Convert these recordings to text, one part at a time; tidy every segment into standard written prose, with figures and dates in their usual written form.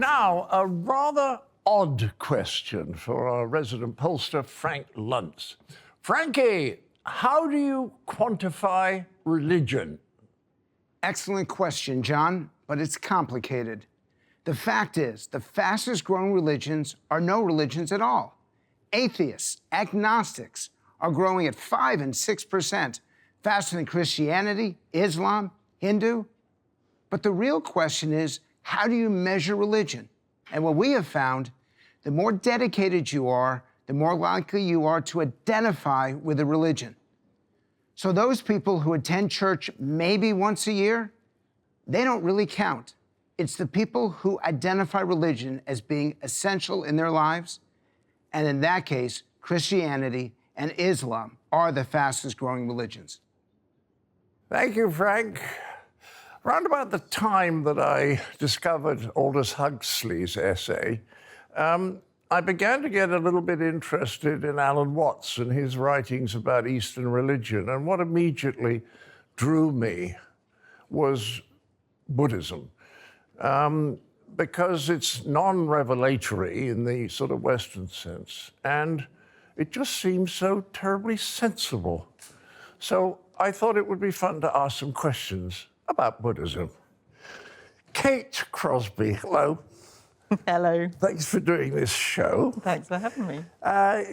Now, a rather odd question for our resident pollster, Frank Luntz. Frankie, how do you quantify religion? Excellent question, John, but it's complicated. The fact is, the fastest growing religions are no religions at all. Atheists, agnostics are growing at 5 and 6%, faster than Christianity, Islam, Hindu. But the real question is, how do you measure religion? And what we have found, the more dedicated you are, the more likely you are to identify with a religion. So those people who attend church maybe once a year, they don't really count. It's the people who identify religion as being essential in their lives. And in that case, Christianity and Islam are the fastest growing religions. Thank you, Frank. Around about the time that I discovered Aldous Huxley's essay, I began to get a little bit interested in Alan Watts and his writings about Eastern religion. And what immediately drew me was Buddhism, because it's non-revelatory in the sort of Western sense. And it just seems so terribly sensible. So I thought it would be fun to ask some questions about Buddhism. Kate Crosby, hello. Hello. Thanks for doing this show. Thanks for having me.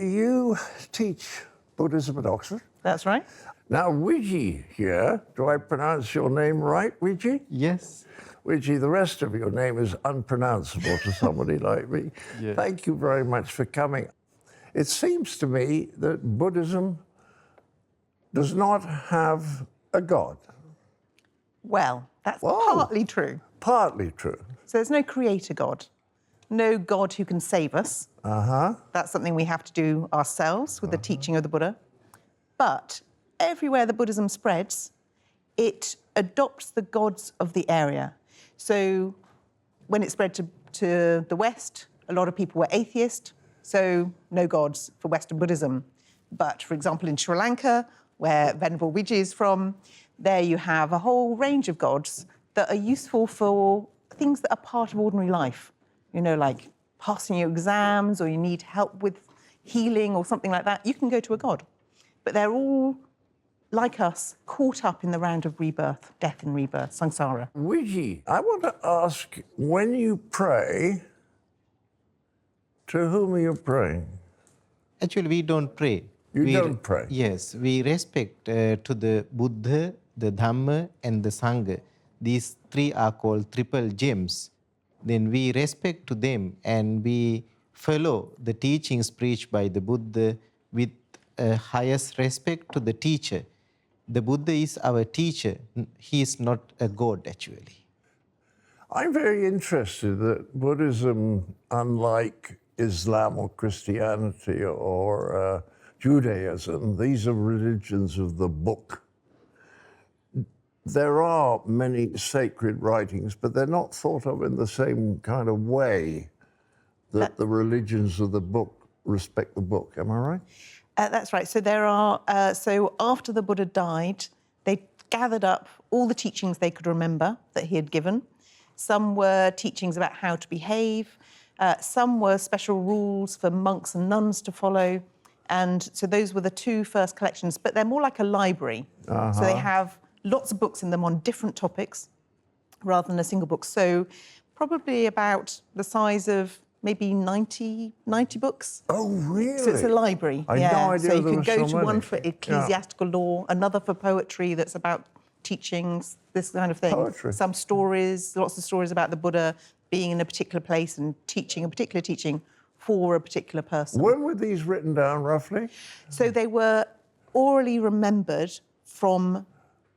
You teach Buddhism at Oxford. That's right. Now, Wiji here, do I pronounce your name right, Wiji? Yes. Wiji, the rest of your name is unpronounceable to somebody like me. Yes. Thank you very much for coming. It seems to me that Buddhism does not have a god. Well, that's Whoa. partly true. Partly true. So there's no creator God, no God who can save us. That's something we have to do ourselves with the teaching of the Buddha. But everywhere that Buddhism spreads, it adopts the gods of the area. So when it spread to the West, a lot of people were atheist, so no gods for Western Buddhism. But, for example, in Sri Lanka, where Venerable Wiji is from, there you have a whole range of gods that are useful for things that are part of ordinary life. You know, like passing your exams, or you need help with healing or something like that. You can go to a god. But they're all, like us, caught up in the round of rebirth, death and rebirth, samsara. Wiji, I want to ask, when you pray, to whom are you praying? Actually, we don't pray. You don't pray? Yes, we respect to the Buddha, the Dhamma, and the Sangha. These three are called triple gems. Then we respect to them and we follow the teachings preached by the Buddha with highest respect to the teacher. The Buddha is our teacher. He is not a god, actually. I'm very interested that Buddhism, unlike Islam or Christianity or Judaism, these are religions of the book. There are many sacred writings, but they're not thought of in the same kind of way that the religions of the book respect the book. Am I right? That's right. So there are. So after the Buddha died, they gathered up all the teachings they could remember that he had given. Some were teachings about how to behave. Some were special rules for monks and nuns to follow. And so those were the two first collections. But they're more like a library. So they have lots of books in them on different topics rather than a single book. So probably about the size of maybe 90 books. Oh, really? So it's a library. I had no idea so you there can were go so to one many. for ecclesiastical law, another for poetry that's about teachings, this kind of thing. Poetry. Some stories, lots of stories about the Buddha being in a particular place and teaching a particular teaching for a particular person. When were these written down, roughly? So they were orally remembered from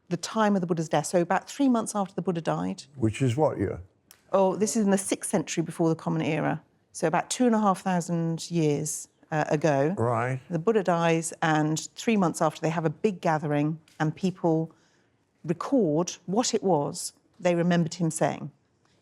the time of the Buddha's death, so about 3 months after the Buddha died. Which is what year? Oh, this is in the 6th century before the Common Era, so about 2,500 years ago. Right. The Buddha dies, and 3 months after, they have a big gathering, and people record what it was they remembered him saying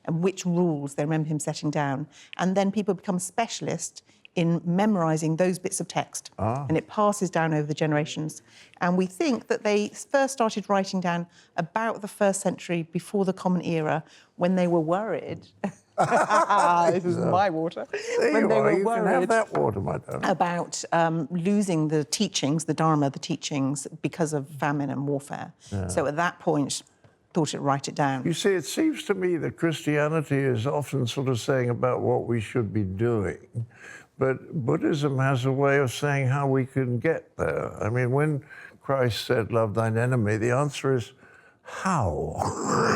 and which rules they remember him setting down. And then people become specialists in memorising those bits of text. And it passes down over the generations. And we think that they first started writing down about the 1st century before the Common Era when they were worried This is my water. There When you they are. were You can have worried that water, my darling. about losing the teachings, the Dharma, the teachings, because of famine and warfare. So at that point, thought it write it down. You see, it seems to me that Christianity is often sort of saying about what we should be doing, but Buddhism has a way of saying how we can get there. I mean, when Christ said, "Love thine enemy," the answer is, how?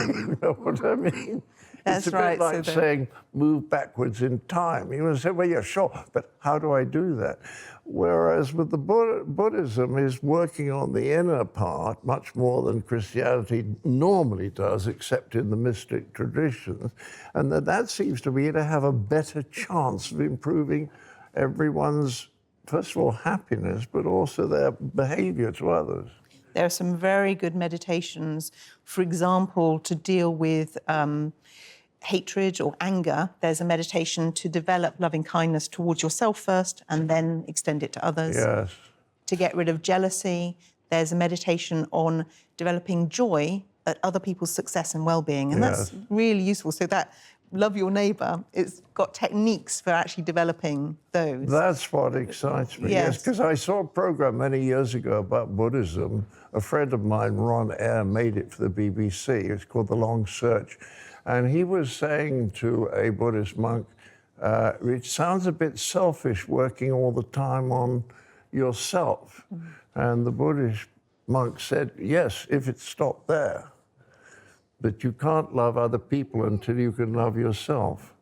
You know what I mean? That's it's a right. bit like saying, move backwards in time. You would say, well, yeah, sure, but how do I do that? Whereas with the Buddhism is working on the inner part much more than Christianity normally does, except in the mystic traditions. And that seems to me to have a better chance of improving everyone's, first of all, happiness, but also their behavior to others. There are some very good meditations, for example, to deal with hatred or anger. There's a meditation to develop loving kindness towards yourself first and then extend it to others. Yes. To get rid of jealousy, there's a meditation on developing joy at other people's success and well-being. And that's really useful. So that love your neighbour, it's got techniques for actually developing those. That's what excites me. Yes, because I saw a program many years ago about Buddhism. A friend of mine, Ron Eyre, made it for the BBC. It's called The Long Search. And he was saying to a Buddhist monk, it sounds a bit selfish working all the time on yourself. And the Buddhist monk said, yes, if it stopped there. But you can't love other people until you can love yourself.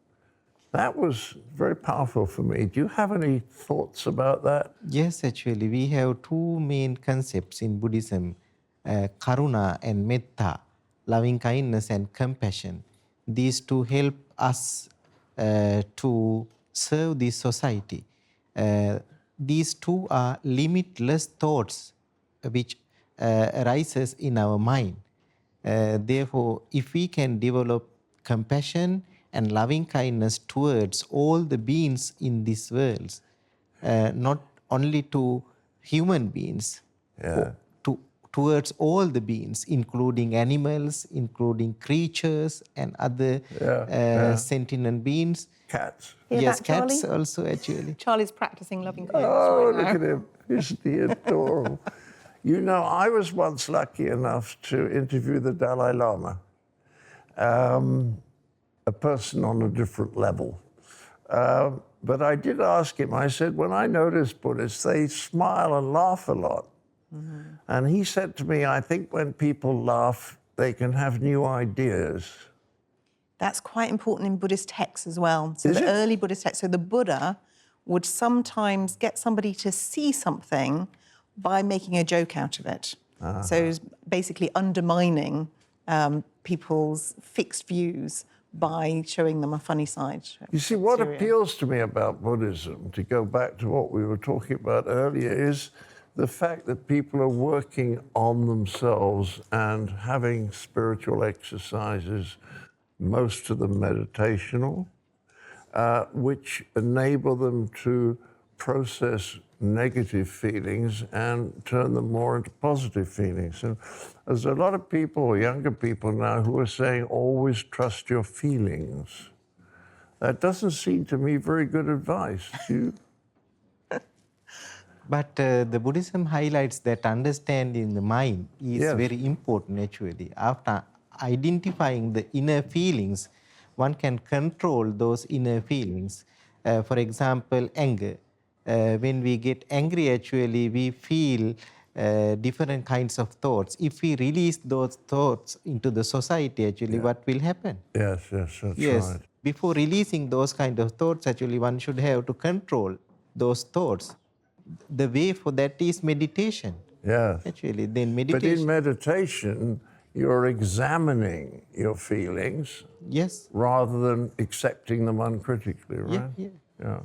That was very powerful for me. Do you have any thoughts about that? Yes, actually, we have two main concepts in Buddhism, karuna and metta, loving kindness and compassion. These two help us to serve this society. These two are limitless thoughts which arises in our mind. Therefore, if we can develop compassion and loving kindness towards all the beings in this world, not only to human beings, towards all the beings, including animals, including creatures and other sentient beings. Cats. Hear that, cats Charlie? also, actually. Charlie's practicing loving kindness Oh, right now. look at him. Isn't he adorable? You know, I was once lucky enough to interview the Dalai Lama, a person on a different level. But I did ask him, I said, when I notice Buddhists, they smile and laugh a lot. And he said to me, I think when people laugh, they can have new ideas. That's quite important in Buddhist texts as well. So the early Buddhist texts, so the Buddha would sometimes get somebody to see something by making a joke out of it. So it was basically undermining people's fixed views by showing them a funny side. You see, what appeals to me about Buddhism, to go back to what we were talking about earlier, is the fact that people are working on themselves and having spiritual exercises, most of them meditational, which enable them to process negative feelings and turn them more into positive feelings. And there's a lot of people, younger people now, who are saying, always trust your feelings. That doesn't seem to me very good advice. Do you? But the Buddhism highlights that understanding the mind is very important, actually. After identifying the inner feelings, one can control those inner feelings. For example, anger. When we get angry, actually, we feel different kinds of thoughts. If we release those thoughts into the society, actually, what will happen? Yes, that's right. Before releasing those kind of thoughts, actually, one should have to control those thoughts. The way for that is meditation. Yes. Actually, then meditation. But in meditation, you're examining your feelings Yes. rather than accepting them uncritically, right? Yeah.